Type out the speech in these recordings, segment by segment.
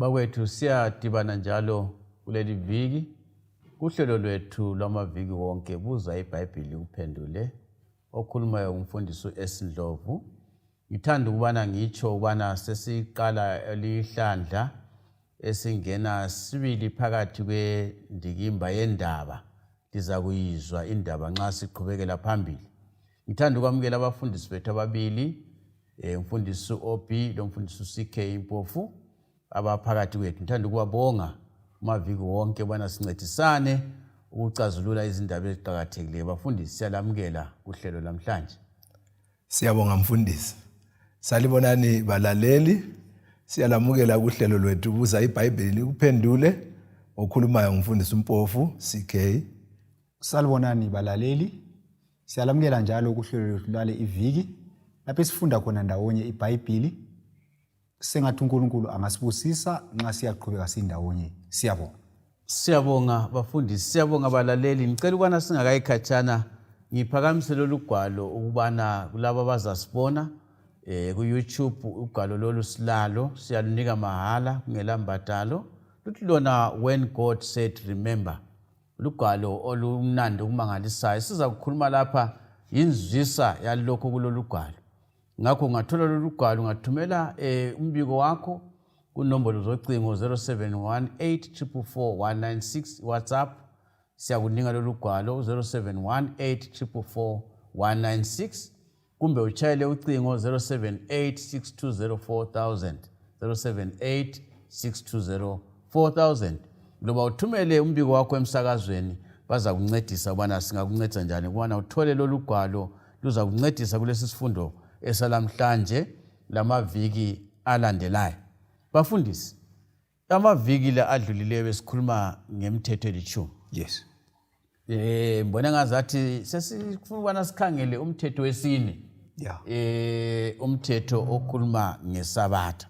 Bakwethu siyadibana njalo kuleli viki kuhlelo lwethu lwamaviki wonke buza iBhayibhili uphendule okhulumayo umfundisi uEsindlovu. Ngithanda ukubana ngitsho ukubana sesiqala elihlandla esingena sibili phakathi kwendikimba yendaba liza kuyizwa indaba nxa siqhubekela phambili. Ngithanda ukwamukela abafundisi bethu ababili umfundisi OB lomfundisi CK Impofu abaphakathi kwethu. Ngithanda ukubabonga amaviki wonke bana sincedisane ukucazulula izindaba eziqhakathekileyo. Bafundisi siyalamukela kuhlelo namhlanje. Siyabonga mfundisi. Salibonani balaleli. Siyalamukela kuhlelo lwethu buza iBhayibhili uphendule okhulumayo umfundisi Impofu CK. Salibonani balaleli. Siyalamukela njalo kuhlelo lwethu lale iviki lapho sifunda khona ndawonye iBhayibhili. Sengathi uNkulunkulu angasibusisa nxa siyaqhubeka sindawonye. Siyabonga. Siyabonga bafundisi, siyabonga balaleli. Ngicela ukubana singakayikhatshana ngiphakamisele olugwalo ukubana kulabo abazasibona ku YouTube ugwalo lolu silalo siyalunika mahala kungela mbadalo. Luthi lona when God said remember. Lugwalo olumnandi okumangalisayo. Siza kukhuluma lapha inzwisa yalokho kulolu gwalo. Ngakho ungathola lolu gwalo ungathumela umbiko wakho kunombolo zocingo 0718444196 WhatsApp. Siyakunika lolu gwalo 0718444196 kumbe uchayele ucingo 0786204000 0786204000. Loba uthumele umbiko wakho emsakazweni baza kuncedisa ubana singakuncedisa njani ukubana uthole lolu gwalo luza kuncedisa kulesi sifundo esalamhlanje lamaviki alandelayo. Bafundisi, amaviki la adlulileyo besikhuluma ngemithetho elithumi. Yes. Mbona ngazathi sesifuna ukubana sikhangele umthetho wesine. Yeah. Umthetho okhuluma ngesabatha.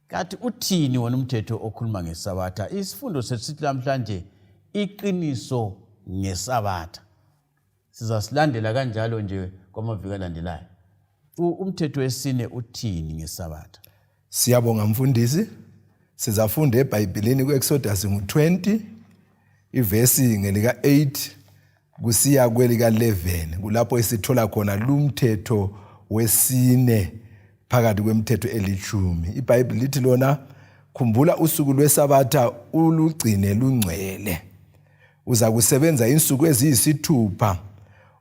Kathi uthini wona umthetho okhuluma ngesabatha? Isifundo sethu lamhlanje iqiniso ngesabatha. Sizasilandela kanjalo nje kwamaviki alandelayo. Umthetho wesine uthini ngesabatha? Siyabonga mfundisi. Sizafunda eBhayibhelini kuExodus 20 ivesi ngelika 8 kusiya kwelika 11 kulapho esithola khona lumthetho wesine phakathi kwemithetho elithumi. iBhayibheli lithi lona khumbula usuku lwesabatha ulugcine lungcwele. Uza kusebenza insuku eziyisithupha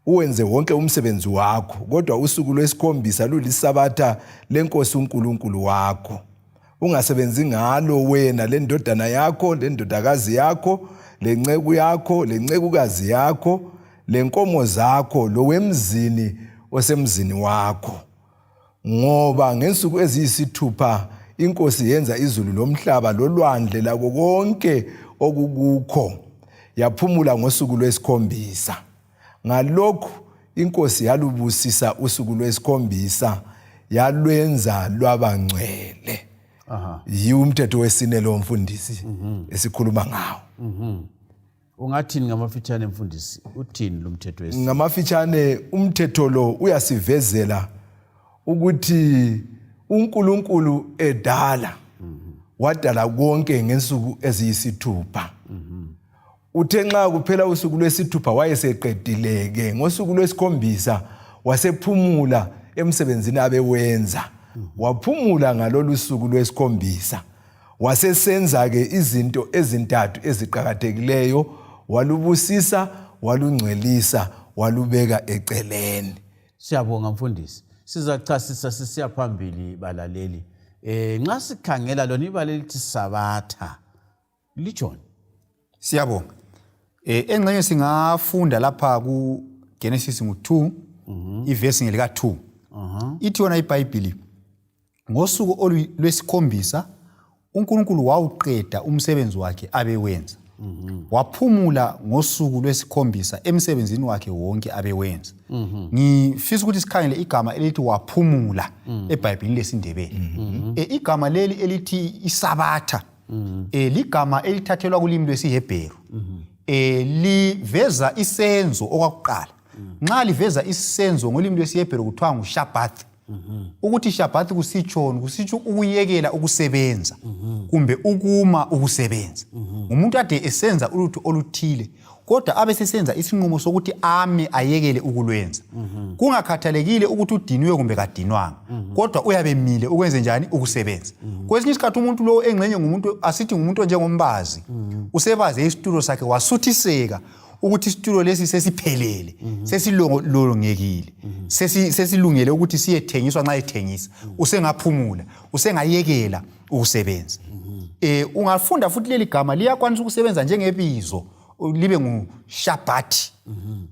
uwenze wonke umsebenzi wakho, kodwa usuku lwesikhombisa lulisabatha lenkosi uNkulunkulu wakho. Ungasebenzi ngalo wena lendodana yakho, lendodakazi yakho, lenceku yakho, lencekukazi yakho, lenkomo zakho, lowemzini osemzini wakho. Ngoba ngensuku eziyisithupha inkosi yenza izulu lomhlaba lolwandle lakho konke okukukho, yaphumula ngosuku lwesikhombisa. Ngalokho inkosi yalubusisa usuku lwesikhombisa yalwenza lwabangcwele. Umthetho wesine lo mfundisi esikhuluma ngawo. Ungathini ngamafitshane mfundisi? Uthini lo mthetho wesine? Ngamafitshane umthetho lo uyasivezela ukuthi uNkulunkulu edala wadala konke ngensuku eziyisithupha. Uthe nxa kuphela usuku lwesithupha wayeseqedileke, ngosuku lwesikhombisa wasephumula emsebenzini abewenza. Waphumula ngalolu suku lwesikhombisa. Wasesenza ke izinto ezintathu eziqhakathekileyo, walubusisa, walungcwelisa, walubeka eceleni. Siyabonga mfundisi. Sizachasisa sisiya phambili balaleli. Nxa sikhangela lona ibala lithi sabatha. Litshoni? Siyabonga. Engxenye singafunda lapha ku Genesis 2 ivesi ngelika 2. Ithi yona iBhayibhili ngosuku lwesikhombisa uNkulunkulu wawuqeda umsebenzi wakhe abewenza. Waphumula ngosuku lwesikhombisa emsebenzini wakhe wonke abewenza. Ngifisa ukuthi sikhangele igama elithi waphumula eBhayibhelini lesindebele. Igama leli elithi isabatha ligama elithathelwa kulimi lwesiHebheru. Liveza isenzo okwakuqala. Nxa liveza isenzo ngolimi lwesiHebheru kuthiwa nguShabbath. ukuthi ishabhathi kusitshoni, kusitsho ukuyekela ukusebenza kumbe ukuma ukusebenza. Umuntu ade esenza ulutho oluthile kodwa abe sesenza isinqumo sokuthi ame ayekele ukulwenza. Kungakhathalekile ukuthi udiniwe kumbe kadinwanga, kodwa uyabe emile ukwenze njani ukusebenza. Kwesinye isikhathi umuntu lo engxenye ngumuntu asithi ngumuntu njengombazi, usebaze isitulo sakhe wasuthiseka ukuthi isitulo lesi sesiphelele, sesilongekile, sesilungele ukuthi siyethengiswa nxa ethengisa, usengaphumula, usengayekela ukusebenza. Ungafunda futhi leli gama liyakwanisa ukusebenza njengebizo libe ngushabhathi.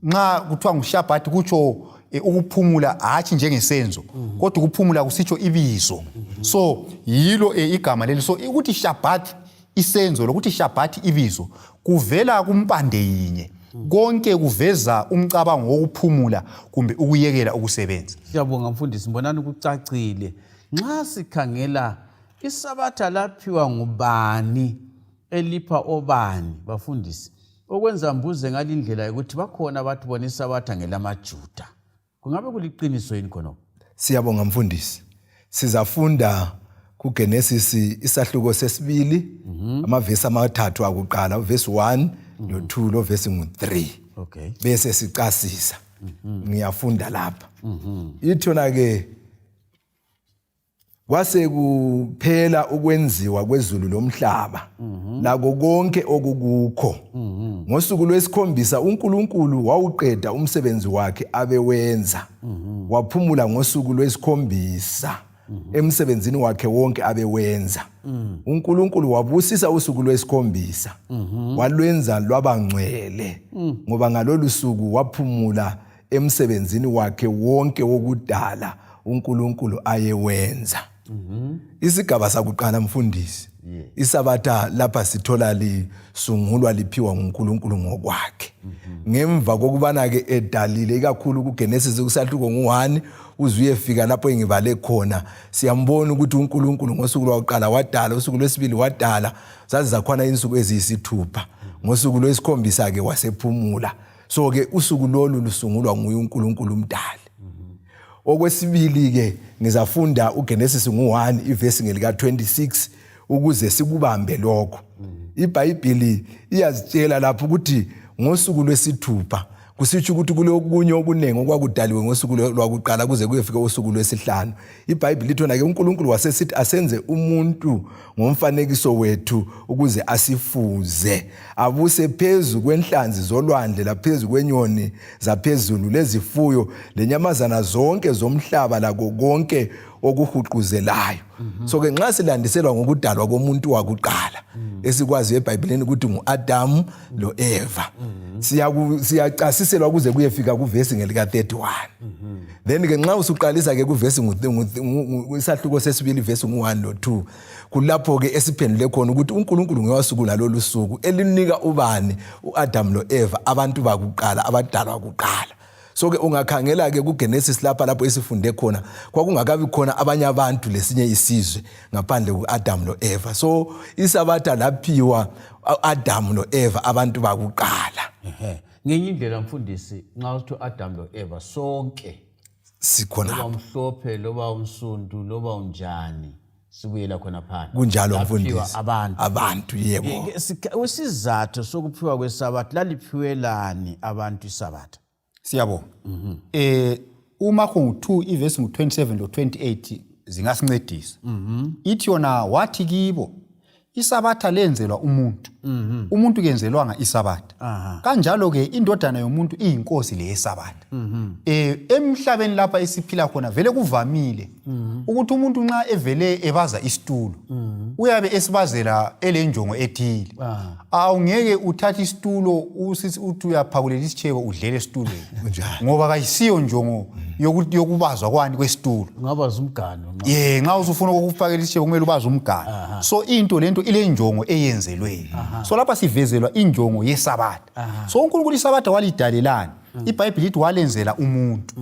Nxa kuthiwa ngushabhathi kutsho ukuphumula hatshi njengesenzo, kodwa ukuphumula kusitsho ibizo. So yilo igama leli. So ukuthi shabhathi isenzo lokuthi shabhathi ibizo kuvela kumpande yinye. Konke kuveza umcabango wokuphumula kumbe ukuyekela ukusebenza. Siyabonga mfundisi, mbonani kucacile. Nxa sikhangela isabatha laphiwa ngubani elipha obani bafundisi, okwenza mbuze ngalindlela ukuthi bakhona abantu bona isabatha ngelamaJuda. Kungabe kuliqiniso yini khona? Siyabonga mfundisi. Sizafunda kuGenesis isahluko sesibili amavesi amathathu akuqala, verse 1 no 2 no verse 3. Okay. Bese sicasisa. Ngiyafunda lapha. Ithona ke kwase kuphela ukwenziwa kwezulu lomhlaba nako konke okukukho. Ngosuku lwesikhombisa uNkulunkulu wawuqeda umsebenzi wakhe abewenza. Waphumula ngosuku lwesikhombisa emsebenzini wakhe wonke abewenza. uNkulunkulu wabusisa usuku lwesikhombisa walwenza lwabangcwele ngoba ngalolu suku waphumula emsebenzini wakhe wonke wokudala uNkulunkulu ayewenza. Isigaba sakuqala mfundisi, isabatha lapha sithola lisungulwa liphiwa uNkulunkulu ngokwakhe. Ngemva kokubana ke edalile ikakhulu kuGenesis kusahluko ngo1 uzuyefika lapho engibale khona, siyambona ukuthi uNkulunkulu ngosuku lwakuqala wadala, usuku lwesibili wadala, zazi zakhona insuku eziyisithupha. Ngosuku lwesikhombisa ke wasephumula. So ke usuku lolu lusungulwa nguye uNkulunkulu umdali. Okwesibili ke ngizafunda uGenesis ngo1 ivesi ngelika 26 ukuze sikubambe lokho. IBhayibhili iyazitshela lapho ukuthi ngosuku lwesithupha kusitsho ukuthi kulokunye okunengi okwakudaliwe ngosuku lwakuqala kuze kuyefika usuku lwesihlanu. IBhayibhili lithona ke uNkulunkulu wasesithi asenze umuntu ngomfanekiso wethu ukuze asifuze, abuse phezu kwenhlanzi zolwandle laphezu kwenyoni zaphezulu lezifuyo lenyamazana zonke zomhlaba lako konke okuhuquzelayo. So ke nxa silandiselwa ngokudalwa komuntu wakuqala esikwazi eBhayibhelini ukuthi nguAdam loEva, siyacasiselwa kuze kuyefika kuvesi ngelika 31. Then ke nxa usuqalisa ke kuvesi isahluko sesibili vesi ngo1 no 2 kulapho ke esiphendule khona ukuthi uNkulunkulu ngewasukula lolu suku elinika ubani uAdam loEva abantu bakuqala abadalwa kuqala. So ke ungakhangela ke kuGenesis lapho esifunde khona kwakungakabi khona abanye abantu lesinye isizwe ngaphandle kuAdam loEva. So isabatha laphiwa uAdam loEva abantu bakuqala. Ngenye indlela mfundisi, nxa uthi uAdam loEva sonke sikhona, loba umhlophe loba umsundu loba unjani sibuyela khona phansi. Kunjalo mfundisi, abantu yebo. Usizathu sokuphiwa kwesabatha laliphiwelani abantu isabatha? Siyabo. Uma kungu2 ivesi ngu27 lo 28 zingasincedisa. Ithi yona wathi kibo isabatha lenzelwa umuntu. Umuntu kenzelwanga isabatha. Kanjalo ke indodana yomuntu iyinkosi leyesabatha. Emhlabeni lapha esiphila khona vele kuvamile ukuthi umuntu nxa evele ebaza isitulo uyabe esibazela elenjongo ethile. Awungeke uthathe isitulo uthi uyaphakulela isitshebo udlele esitulweni ngoba kayisiyo njongo yokubazwa kwani kwesitulo. Ungabaza umganu. Nxa usufuna ukufakela isitshebo kumele ubaze umganu. So into lento ile njongo eyenzelwe. So lapha sivezelwa injongo yesabatha. So uNkulunkulu isabatha walidalelana. IBhayibhili lithi walenzela umuntu.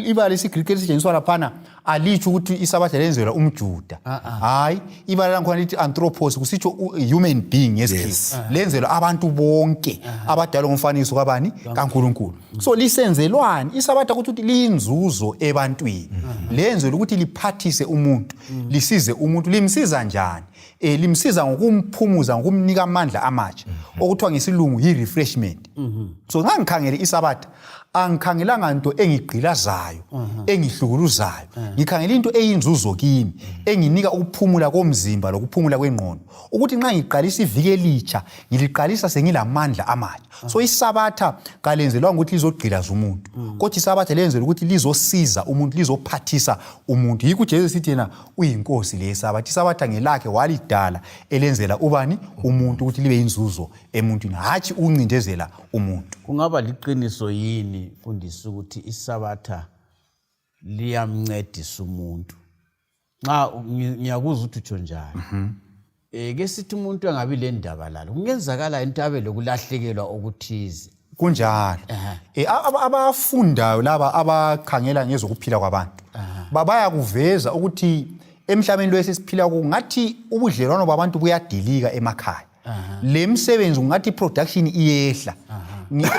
Ibala lesiGreek elisetshenziswa laphana alitho ukuthi isabatha lenzelwa umJuda. Hayi, ibala lankhona lithi anthropos kusitsho human being ngesikhizi. Lenzelwa abantu bonke abadalwa ngomfanekiso kabani? kaNkulunkulu. So lisenzelwani? Isabatha ukuthi liyinzuzo ebantwini. Lenzelwa ukuthi liphathise umuntu, lisize umuntu, limsiza njani? Limsiza ngokumphumuza, ngokumnika amandla amatsha. Okuthiwa ngesilungu yi-refreshment. So nxa ngikhangele isabatha, angikhangelanga into engigqilazayo, engihlukuluzayo. Ngikhangela into eyinzuzo kimi, enginika ukuphumula komzimba lokuphumula kwengqondo. Ukuthi nxa ngiqalisa iviki elitsha, ngiliqalisa sengilamandla amatsha. So isabatha kalenzelwanga ukuthi lizogqilaza umuntu. Kodwa isabatha lenzelwa ukuthi lizosiza umuntu, lizophathisa umuntu. Yikho uJesu sithi yena uyinkosi le isabatha. Isabatha ngelakhe walidala elenzela ubani? Umuntu, ukuthi libe yinzuzo emuntwini, hatshi ukuncindezela umuntu. Kungaba liqiniso yini mfundisi ukuthi isabatha liyamncedisa umuntu? Nxa ngiyakuzwa ukuthi utsho njalo. Ke sithi umuntu angabi le ndaba lalo, kungenzakala into abe lokulahlekelwa okuthize. Kunjalo. Abafundayo laba abakhangela ngezokuphila kwabantu babaya kuveza ukuthi emhlabeni lo esisiphila kuwo ngathi ubudlelwano babantu buyadilika emakhaya. Le msebenzi ngathi production iyehla.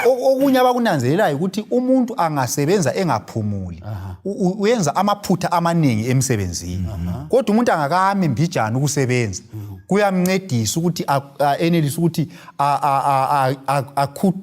Okunye abakunanzelelayo ukuthi umuntu angasebenza engaphumuli, uyenza amaphutha amaningi emsebenzini. Kodwa umuntu angakame mbijana ukusebenza, kuyamncedisa ukuthi enelise ukuthi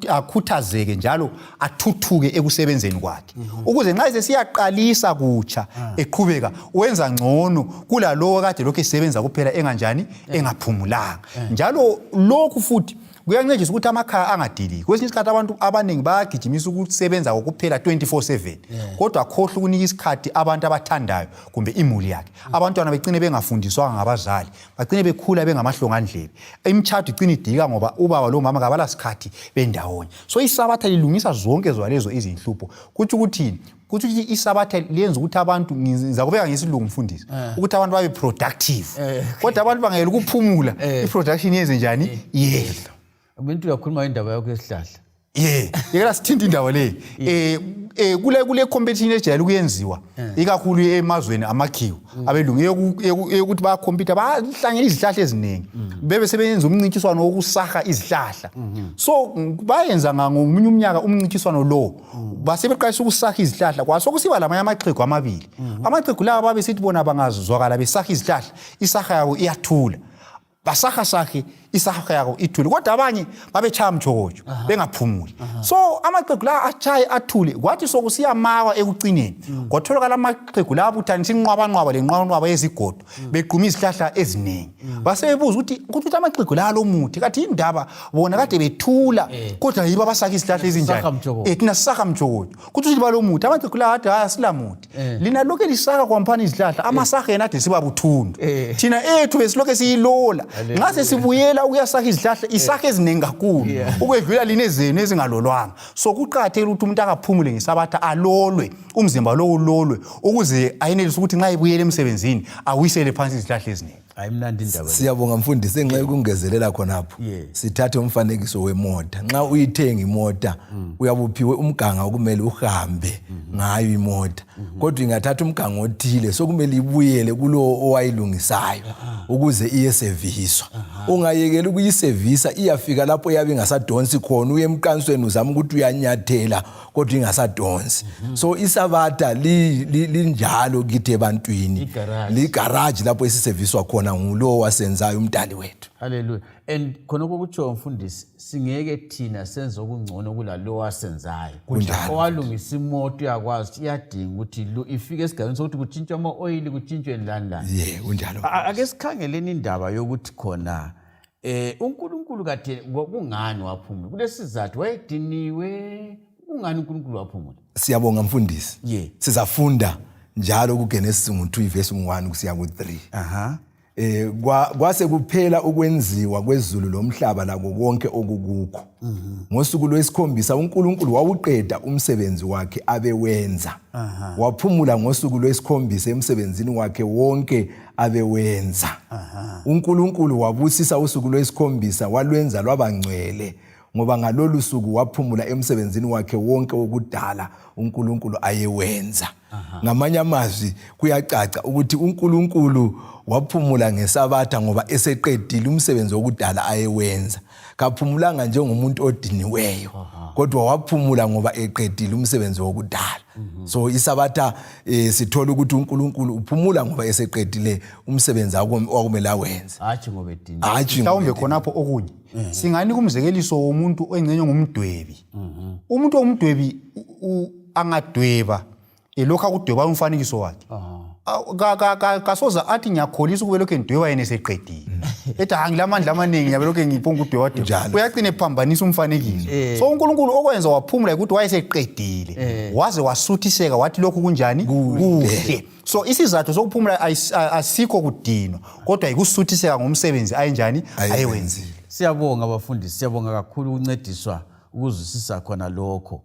akhuthazeke njalo athuthuke ekusebenzeni kwakhe. Ukuze nxa sesiyaqalisa kutsha eqhubeka wenza ngcono kulalowo kade lokho esebenza kuphela enganjani, engaphumulanga. Njalo lokhu futhi kuyancedisa ukuthi amakhaya angadiliki. Kwesinye isikhathi abantu abaningi bayagijimisa ukusebenza kokuphela 24/7. Kodwa akhohle ukunika isikhathi abantu abathandayo kumbe imuli yakhe. Abantwana begcine bengafundiswanga ngabazali, bagcine bekhula bengamahlongandlebe. Imitshato igcine idilika ngoba ubaba lo mama kabala sikhathi bendawonye. So isabatha lilungisa zonke zalezo izinhlupho. Kuthi ukuthini? Kuthi isabatha liyenza ukuthi abantu, ngiza kubeka ngesilungu mfundisi, ukuthi abantu babe productive. Kodwa abantu bangayela ukuphumula, iproduction yenze njani? Yehla. Abantu uyakhuluma indaba yakho esihlahla. Yekela sithinta indaba le. Kule competition ejayele kuyenziwa ikakhulu emazweni amakhiwo. Abelungu ukuthi ba compete bahlangene izihlahla eziningi. Bebe sebenza umncintiswano wokusaha izihlahla. So bayenza ngomunye umnyaka umncintiswano lo. Basebeqalisa ukusaha izihlahla kwaso kusiba lamanye amaxhegu amabili. Amaxhegu lawa babe sithi bona bangazwakala besaha izihlahla, isaha yabo iyathula. Basaha sakhe isaha yabo ithule, kodwa abanye babechaya mjokojo bengaphumuli. So amaxhegu la achaye athule, kwathi sokusiyamawa ekucineni kwatholakala amaxhegu la abuthanisa inqwabanqwaba lenqwabanqwaba yezigodo beqhuma izihlahla eziningi. Basebebuza ukuthi amaxhegu la lomuthi kathi indaba bona kade bethula kodwa yiba basaka izihlahla ezinjani. Thina sisaka mjokojo kuthi balomuthi amaxhegu la athi asilamuthi. Lina lokho lisaka kwampani izihlahla amasaha yena ade siba buthundu. Thina ethu besilokho siyilola. Ngase sibuyela ukuyasaka izihlahla isakhe eziningi kakhulu ukwedlula linezenu ezingalolwanga. So kuqakathekile ukuthi umuntu akaphumule ngesabatha, alolwe umzimba lo ulolwe ukuze ayenelise ukuthi nxa ebuyele emsebenzini awisele phansi izihlahla eziningi. Ayimnandi indaba. Siyabonga mfundisi, enxa yokungezelela khonapho. Sithathe umfanekiso wemota. Nxa uyithenga imota uyabuphiwe umganga okumele uhambe ngayo imota. Kodwa ingathatha umganga othile sokumele ibuyele kulo owayilungisayo ukuze iyeserviswa. Ungayekela ukuyiservisa iyafika lapho yabe ingasadonsi khona, uye emqansweni uzama ukuthi uyanyathela kodwa ingasadonsi. So isabatha linjalo kithi ebantwini, ligarage lapho isiserviswa khona ngulo wasenzayo umdali wethu. Hallelujah. And khonoko kutsho mfundisi, singeke thina senze okungcono kulalo wasenzayo. Owalungisa imoto yakwazi iyadinga ukuthi ifike esigabeni sokuthi kutshintshwe ama-oil, kutshintshwe lani. Unjalo. Ake sikhangeleni indaba yokuthi khona uNkulunkulu kade kungani waphumula? Kulesizathu wayediniwe, kungani uNkulunkulu waphumula? Siyabonga mfundisi. Sizafunda njalo kuGenesis 2:1 kusiya ku3. Kwase kuphela ukwenziwa kwezulu lomhlaba lako konke okukukho. Ngosuku lwesikhombisa uNkulunkulu wawuqeda umsebenzi wakhe abewenza. Waphumula ngosuku lwesikhombisa emsebenzini wakhe wonke abewenza. uNkulunkulu wabusisa usuku lwesikhombisa walwenza lwabangcwele, ngoba ngalolu suku waphumula emsebenzini wakhe wonke wokudala uNkulunkulu ayewenza. Ngamanye amazwi kuyacaca ukuthi uNkulunkulu waphumula ngeSabatha ngoba eseqedile umsebenzi wokudala ayewenza. Kaphumulanga njengomuntu odiniweyo, kodwa waphumula ngoba eqedile umsebenzi wokudala. So iSabatha sithola ukuthi uNkulunkulu uphumula ngoba eseqedile umsebenzi akumele awenze. Hatshi ngoba ediniwe. Mhlawumbe khonapho okunye. Singanika umzekeliso womuntu engcenye ngumdwebi. Umuntu ongumdwebi angadweba lokho akudweba umfanekiso wakhe. Kasoza athi ngiyakholisa ukube lokho endweba yena eseqedile. Ethi angilamandla amaningi nyabe lokho ngiphonga udweba. Uyaqina ephambanisa umfanekiso. So uNkulunkulu okwenza waphumula ukuthi wayeseqedile. Waze wasuthiseka wathi lokho kunjani? Kuhle. So isizathu sokuphumula asikho kudinwa, kodwa ikusuthiseka ngomsebenzi ayenjani ayewenzile. Siyabonga abafundisi, siyabonga kakhulu ukuncediswa ukuzwisisa khona lokho.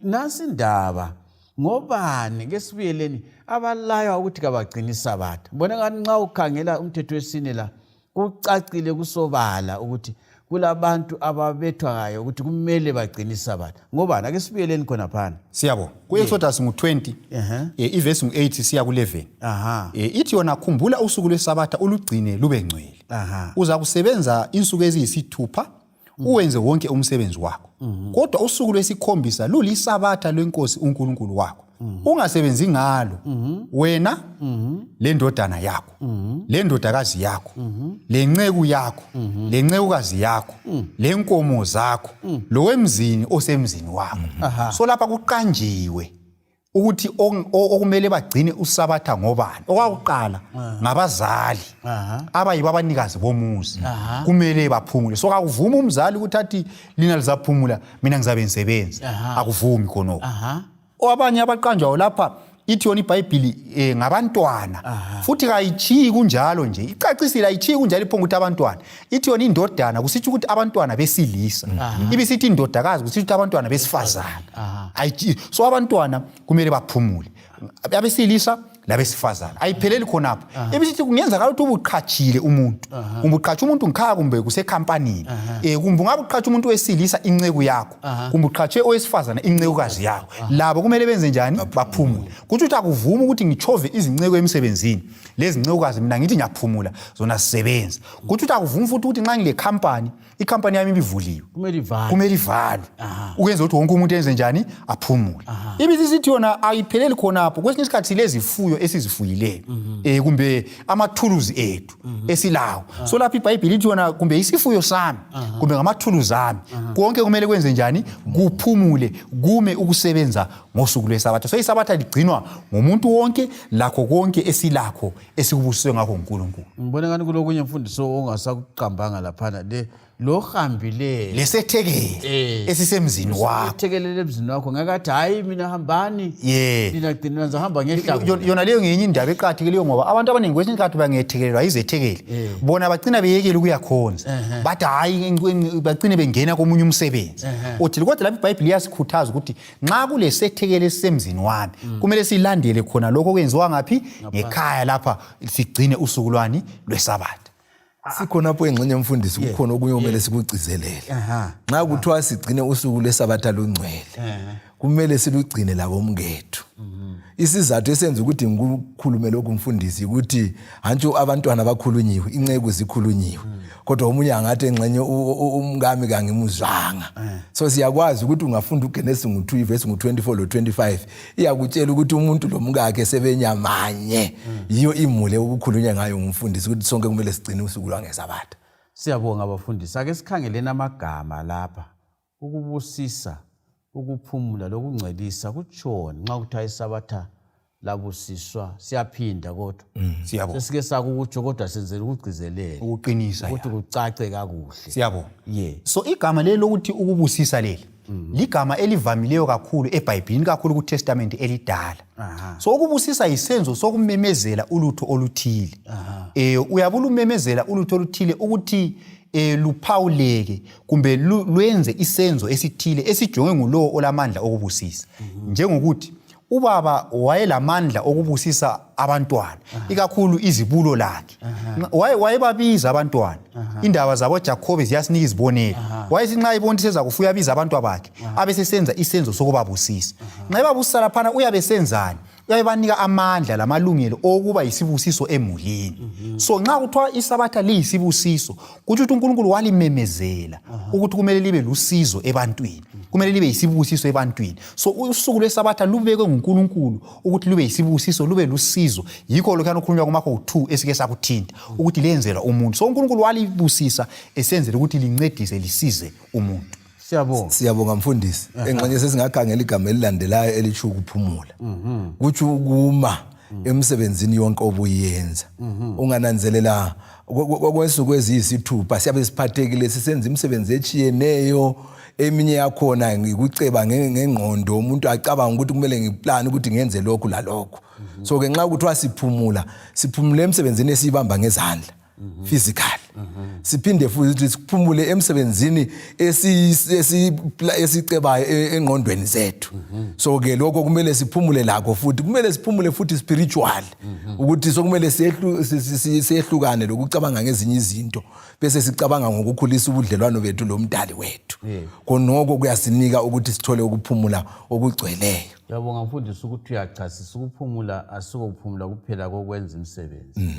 Nasi indaba ngobani ke sibuyeleni abalaywa ukuthi kabagcina iSabatha. Mbona ngani nxa ukhangela umthetho wesine la kucacile kusobala ukuthi kulabantu ababethwayo ukuthi kumele bagcina iSabatha. Ngobani ake sibuyeleni khona phana. Siyabo ku-Exodus 20 ivesi 8 siya ku11. Ithi yona khumbula usuku lweSabatha ulugcine lube ngcwele. Uza kusebenza insuku eziyisithupha uwenze wonke umsebenzi wakho. Kodwa usuku lwesikhombisa luliSabatha lweNkosi uNkulunkulu wakho. Ungasebenzi ngalo wena lendodana yakho, lendodakazi yakho, lenceku yakho, lencekukazi yakho, lenkomo zakho, lowemzini osemzini wakho. So lapha kuqanjiwe ukuthi okumele bagcine uSabatha ngobani. Okwakuqala ngabazali abayibo abanikazi bomuzi kumele baphumule. So akuvumi umzali ukuthi athi lina lizaphumula mina ngizabe ngisebenza. Akuvumi khonoko. Abanye abaqanjwayo lapha ithi yona iBhayibhili ngabantwana futhi kayichiyi kunjalo nje. Icacisile ayichiyi kunjalo iphonga ukuthi abantwana. Ithi yona indodana kusithi ukuthi abantwana besilisa. Ibisithi indodakazi kusithi ukuthi abantwana besifazana. So abantwana kumele baphumule. Abesilisa labesifazana. Ayipheleli khonapho. Ibisithi kungenzakala ukuthi ubuqhatshile umuntu. Umbuqhatsha umuntu ngikhaya kumbe kusekhampanini. Kumbe ungabe uqhatsha umuntu wesilisa inceku yakho. Kumbe uqhatshe owesifazana incekukazi yakho. Labo kumele benze njani? Baphumule. Kuthi uthi akuvuma ukuthi ngichove izinceko emsebenzini. Lezi ncekukazi mina ngithi ngiyaphumula zona sisebenza. Kuthi uthi akuvuma futhi ukuthi nxa ngile company, ikhampani yami ibivuliwe. Kumele ivalwe. Ukwenza ukuthi wonke umuntu enze njani? Aphumule. Ibisithi yona ayipheleli khonapho. Kwesinye isikhathi silezifuyo esizifuyileyo. Kumbe amathuluzi ethu esilawo. So lapha iBhayibhili ithi yona kumbe isifuyo sami, kumbe ngamathuluzi ami. Konke kumele kwenze njani? Kuphumule, kume ukusebenza ngosuku lweSabatha. So iSabatha ligcinwa ngomuntu wonke lakho konke esilakho esikubusiswe ngakho uNkulunkulu. Ngibona ngani kulokunye mfundiso ongasakuqambanga lapha lo hambile lesethekele esisemzini wakho. Lesethekele emzini wakho ngakathi hayi mina hambani. Lina gcina ngihamba ngehlako. Yona leyo ngenye indaba eqhathekeleyo ngoba abantu abaningi kwesinye isikhathi bangethekelelwa izethekele. Bona bagcina beyekela ukuyakhonza. Bathi hayi bagcine bengena komunye umsebenzi. Uthi kodwa lapha iBhayibhili iyasikhuthaza ukuthi nxa kulesethekele esisemzini wami kumele silandele khona lokho okwenziwa ngaphi ngekhaya lapha sigcine usuku lwani lweSabatha. Sikhonapho engxenye mfundisi kukhona okunye omele sikugcizelele. Nxa kuthiwa sigcine usuku lweSabatha lungcwele, kumele silugcine labo mkethu. Isizathu esenza ukuthi ngikukhulume lokhu mfundisi ukuthi hantsho abantwana bakhulunyiwe, inceku zikhulunyiwe. Kodwa omunye angathi engxenye umngami kangimuzwanga. So siyakwazi ukuthi ungafunda uGenesis 2 verse 24 lo 25 iyakutshela ukuthi umuntu lo mkakhe sebenyamanye. Yiyo imule ukukhulunywa ngayo ngumfundisi ukuthi sonke kumele sigcine usuku lwangeSabatha. Siyabonga abafundisi. Ake sikhangeleni amagama lapha. Ukubusisa, ukuphumula lokungcwelisa kutshoni nxa kuthiwa iSabatha labusiswa siyaphinda kodwa. Siyabonga. Sesike sakukutsho kodwa senzele ukugcizelela. Ukuqinisa ukuthi kucace kakuhle. Siyabonga. So igama leli lokuthi ukubusisa leli ligama elivamileyo kakhulu eBhayibhilini kakhulu kuTestament elidala. So ukubusisa isenzo sokumemezela ulutho oluthile. Uyabula umemezela ulutho oluthile ukuthi luphawuleke kumbe lwenze isenzo esithile esijonge ngulowo olamandla okubusisa. Njengokuthi ubaba wayelamandla okubusisa abantwana ikakhulu izibulo lakhe wayebabiza abantwana indaba zabo Jacob ziyasinika izibonelo wayethi nxa ibona iseza kufuya abiza abantu bakhe abesesenza isenzo sokubabusisa nxa ebabusisa laphana uyabe senzani uyabanika amandla lamalungelo okuba yisibusiso emulini so nxa kuthiwa isabatha liyisibusiso kuthi uNkulunkulu walimemezela ukuthi kumele libe lusizo ebantwini kumele libe yisibusiso ebantwini so usuku lwesabatha lubekwe nguNkulunkulu ukuthi lube yisibusiso lube lusizo yikho lokho okukhulunywa kuMakho 2 esike sakuthinta ukuthi lenzelwa umuntu so uNkulunkulu walibusisa esenzele ukuthi lincedise lisize umuntu. Siyabonga mfundisi. Engxenye sesingakhangela igama elilandelayo elithi ukuphumula. Kuthi ukuma emsebenzini yonke obuyenza. Ungananzelela kwesuku eziyisithupha siyabe siphathekile sisenza imisebenzi echiyeneyo eminye yakhona ngikuceba ngengqondo umuntu acabanga ukuthi kumele ngiplan ukuthi ngenze lokhu lalokho. So ke nxa kuthiwa siphumule emsebenzini esibamba ngezandla physical. Siphinde futhi siphumule emsebenzini esicebayo engqondweni zethu. So ke lokho kumele siphumule lakho futhi kumele siphumule futhi spiritual ukuthi sokumele siyehlukane lokucabanga ngezinye izinto bese sicabanga ngokukhulisa ubudlelwano bethu lomdali wethu. Konoko kuyasinika ukuthi sithole ukuphumula okugcweleyo. Yabonga mfundisi ukuthi uyachasisa ukuphumula asikuphumula kuphela kokwenza imisebenzi.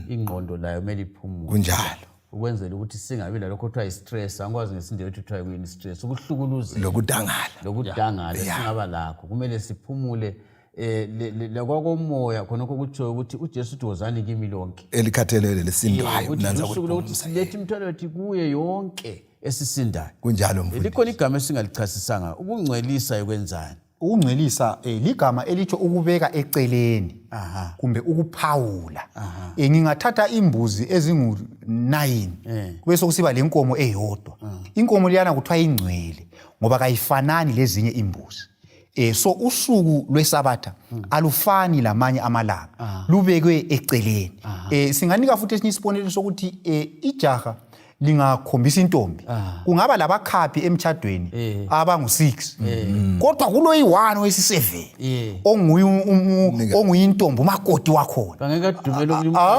Ingqondo layo kumele iphumule. Kunjalo. Ukwenzela ukuthi singabi lalokho kuthiwa istress angikwazi ngesindebele kuthiwa kuyini stress ukuhlukuluza lokudangala singaba lakho kumele siphumule lokwakomoya khonokho kutsho ukuthi uJesu uthi wozani kimi lonke elikhathelele lesindwayo nanza ukuthi lethi imthwalo yethu kuye yonke esisindayo. Kunjalo mfundisi. Likhona igama esingalichasisanga ukungcwelisa ekwenzani. Ukungcwelisa ligama elithi ukubeka eceleni kumbe ukuphawula. Ngingathatha imbuzi ezingu9 kube sokusiba lenkomo eyodwa. Inkomo liyana kuthiwa ingcwele ngoba kayifanani lezinye imbuzi. So usuku lwesabatha alufani lamanye amalanga lubekwe eceleni. Singanika futhi esinye isibonelo sokuthi ijaha lingakhombisa intombi kungaba labakhaphi emtchadweni abangu6 kodwa kulo yi1 wesi7 onguyi intombi umakoti wakhona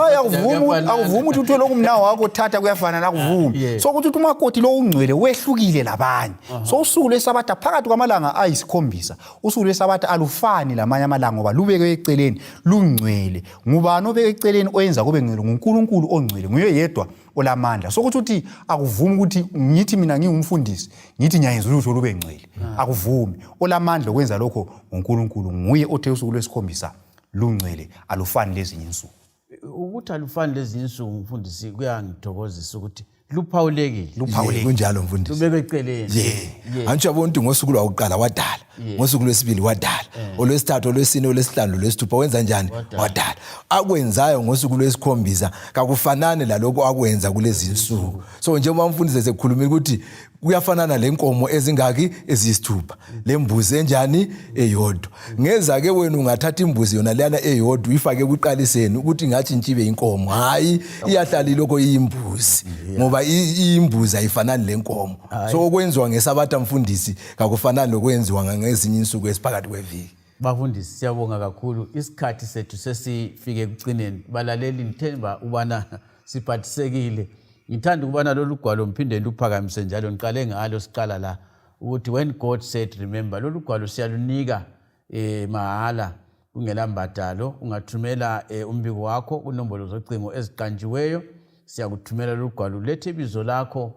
akuvumi ukuthi uthole okumnawo wakho thatha kuyafana nakuvumi so ukuthi umakoti lo ungcwele wehlukile labanye so usuku lwesabatha phakathi kwamalanga ayisikhombisa usuku lwesabatha alufani lamanye amalanga ngoba lubekwe eceleni lungcwele ngubani obeke eceleni oyenza kube ngcwele nguNkulunkulu ongcwele nguye yedwa olamandla so ukuthi akuvumi ukuthi ngithi mina ngingumfundisi ngithi ngiyayenza ukuthi lube ngcwele akuvumi olamandla okwenza lokho ngoNkulunkulu nguye othe usuku lwesikhombisa lungcwele alufani lezinye insuku ukuthi alufani lezinye insuku umfundisi kuyangithokozisa ukuthi luphawulekile kunjalo mfundisi lubekwe eceleni antsho bonke ngosuku lwakuqala wadala ngosuku lwesibili wadala olwesithathu olwesine olwesihlanu olwesithupha wenza njani wadala akwenzayo ngosuku lwesikhombisa kakufanane laloko akwenza kulezi insuku so njengoba umfundisi esekhuluma ukuthi kuyafanana lenkomo ezingaki ezisithupha lembuzi enjani eyodwa ngeza ke wena ungathatha imbuzi yona leyana eyodwa uyifake kuqaliseni ukuthi ngathi ntshibe inkomo hayi iyahlala lokho iyimbuzi ngoba imbuzi ayifanani lenkomo so okwenziwa ngesabatha mfundisi kakufanani lokwenziwa ngezinye insuku esiphakathi kweviki. Bafundisi siyabonga kakhulu isikhathi sethu sesifike ekugcineni balaleli ngithemba ubana siphathisekile ngithanda ukubana lolu gwalo mphinde luphakamise njalo niqale ngalo siqala la ukuthi when God said remember lolu gwalo siyalunika mahala ungela mbadalo ungathumela umbiko wakho kunombolo zocingo eziqanjiweyo siyakuthumela lolu gwalo lethe ibizo lakho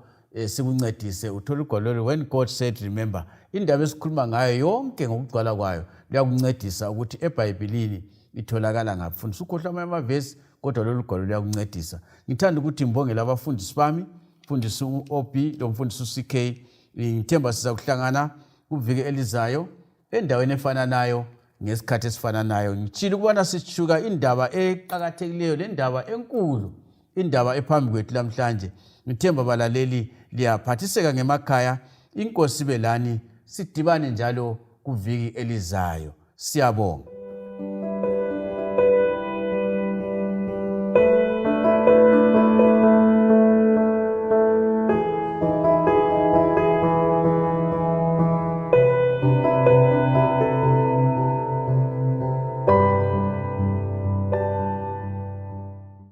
sikuncedise uthola ugwalo when God said remember indaba esikhuluma ngayo yonke ngokugcwala kwayo liyakuncedisa ukuthi eBhayibhelini itholakala ngaphandle ukhohlwa amavesi kodwa lolu gwalo liyakuncedisa. Ngithanda ukuthi ngibongela abafundisi bami mfundisi uOB lo mfundisi uCK ngithemba siza kuhlangana kuviki elizayo endaweni efana nayo ngesikhathi esifana nayo ngitshila ukubana sishuka indaba eqhakathekileyo lendaba enkulu indaba ephambi kwethu namhlanje ngithemba balaleli liyaphathiseka ngemakhaya inkosi belani sidibane njalo kuviki elizayo siyabonga.